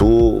2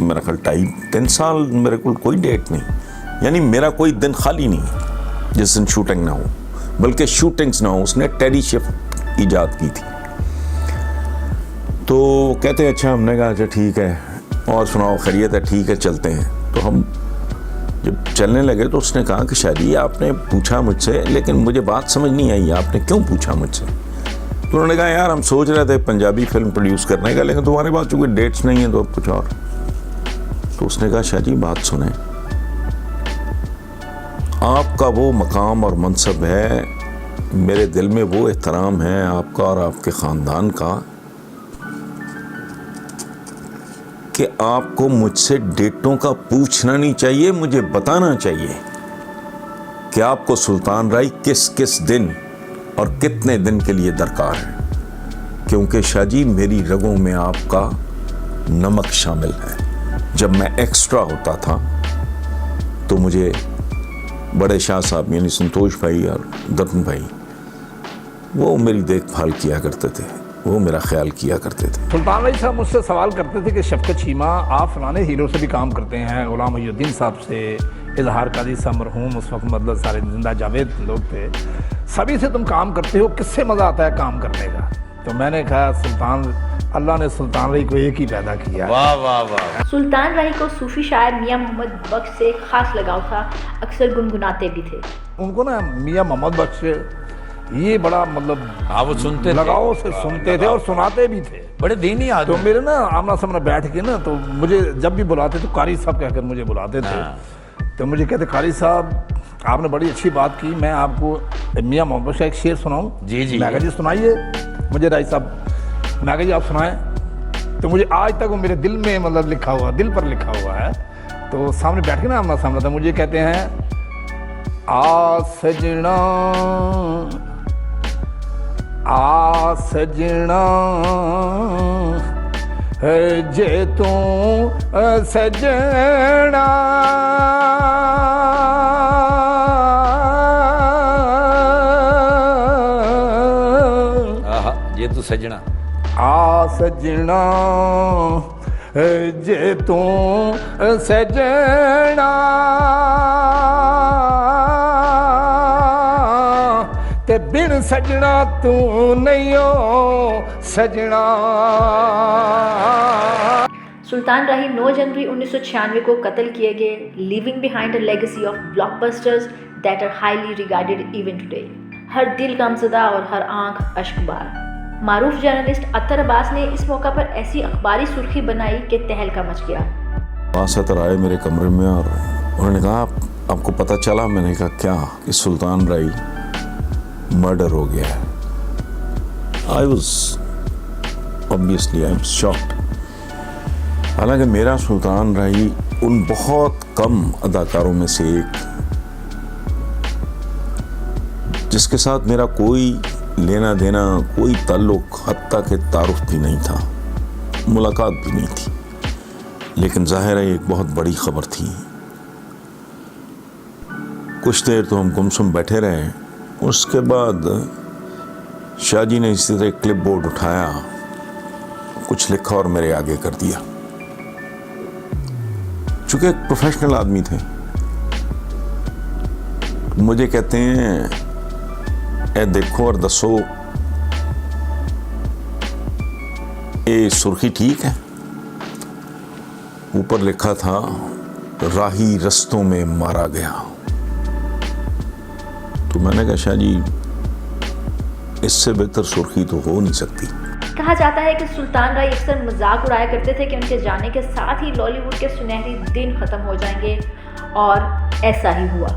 मेरा ख्याल 2.5-3 साल मेरे को कोई डेट नहीं, यानी मेरा कोई दिन खाली नहीं जिस दिन शूटिंग ना हो, बल्कि शूटिंग्स ना हो। उसने टेडी शिफ्ट ईजाद की थी। तो कहते हैं अच्छा, हमने कहा अच्छा ठीक है, और सुनाओ खैरियत है, ठीक है चलते हैं। तो हम जब चलने लगे तो उसने कहा कि शादी आपने पूछा मुझसे, लेकिन मुझे बात समझ नहीं आई, आपने क्यों पूछा मुझसे? तो उन्होंने कहा यार हम सोच रहे थे पंजाबी फिल्म प्रोड्यूस करने का, लेकिन तुम्हारे पास चूँकि डेट्स नहीं है तो कुछ और। तो उसने कहा शाह जी बात सुने, आपका वो मकाम और मनसब है, मेरे दिल में वो एहतराम है आपका और आपके ख़ानदान का कि आपको मुझसे डेटों का पूछना नहीं चाहिए, मुझे बताना चाहिए कि आपको सुल्तान राय किस किस दिन और कितने दिन के लिए दरकार है, क्योंकि शाह जी मेरी रगों में आपका नमक शामिल है। जब मैं एक्स्ट्रा होता था तो मुझे बड़े शाह साहब यानी संतोष भाई और दत्तन भाई वो मेरी देखभाल किया करते थे, वो मेरा ख्याल किया करते थे। सुल्तान राय साहब मुझसे सवाल करते थे कि शफकत चीमा आप फलाने हीरो से भी काम करते हैं, गुलाम मुहीउद्दीन साहब से, इजहार काजी साहब मरहूम उस वक्त मतलब सारे जिंदा जावेद लोग थे, सभी से तुम काम करते हो, किससे मज़ा आता है काम करने का? तो मैंने कहा सुल्तान, अल्लाह ने सुल्तान राय को एक ही पैदा किया। वाह वाह वाह। सुल्तान राय को सूफी शायर मियाँ मोहम्मद बख्श से खास लगाव था, अक्सर गुनगुनाते भी थे। उनको ना मियाँ मोहम्मद बख्श ये बड़ा मतलब हाँ वो सुनते लगाव से सुनते थे और सुनाते भी थे, बड़े दीनी तो आदमी। मेरे ना आमना सामना बैठ के ना, तो मुझे जब भी बुलाते तो कारी साहब कहकर मुझे बुलाते थे। तो मुझे कहते कारी साहब आपने बड़ी अच्छी बात की, मैं आपको मियाँ मोहम्मद का एक शेर सुनाऊं? जी जी। मैं कहा जी सुनाइए मुझे राय साहब। मैं कहा जी आप सुनाएं। तो मुझे आज तक वो मेरे दिल में मतलब लिखा हुआ, दिल पर लिखा हुआ है। तो सामने बैठ के ना आमना सामना था, मुझे कहते हैं आ सजना आ सजना जे तू सजना ये तो सजना आ सजना जे तू सजना ते बिन सजना तू नहीं हो सजना। सुल्तान राही 9 जनवरी 1996 को कत्ल किए गए, living behind a legacy of blockbusters that are highly regarded even today. हर दिल गमज़दा और हर आंख अश्कबार। मारूफ जर्नलिस्ट अत्तर अब्बास ने इस मौका पर ऐसी अखबारी सुर्खी बनाई कि तहलका मच गया। वासतर आए मेरे कमरे में और उन्होंने कहा आपको पता चला? मैंने कहा क्या? कि सुल्तान राय मर्डर हो गया है। I was obviously I was shocked. हालांकि मेरा सुल्तान राय उन बहुत कम अदाकारों में से एक जिसके साथ मेरा कोई लेना देना, कोई ताल्लुक, हत्ता के तारुफ भी नहीं था, मुलाकात भी नहीं थी, लेकिन जाहिर है एक बहुत बड़ी खबर थी। कुछ देर तो हम गुमसुम बैठे रहे, उसके बाद शाह जी ने इसी तरह क्लिप बोर्ड उठाया, कुछ लिखा और मेरे आगे कर दिया। चूंकि एक प्रोफेशनल आदमी थे, मुझे कहते हैं ए देखो और दसो ये सुर्खी ठीक है? ऊपर लिखा था राही रस्तों में मारा गया। तो मैंने कहा शाह जी इससे बेहतर सुर्खी तो हो नहीं सकती। कहा जाता है कि सुल्तान राय अक्सर मजाक उड़ाया करते थे कि उनके जाने के साथ ही लॉलीवुड के सुनहरी दिन खत्म हो जाएंगे, और ऐसा ही हुआ।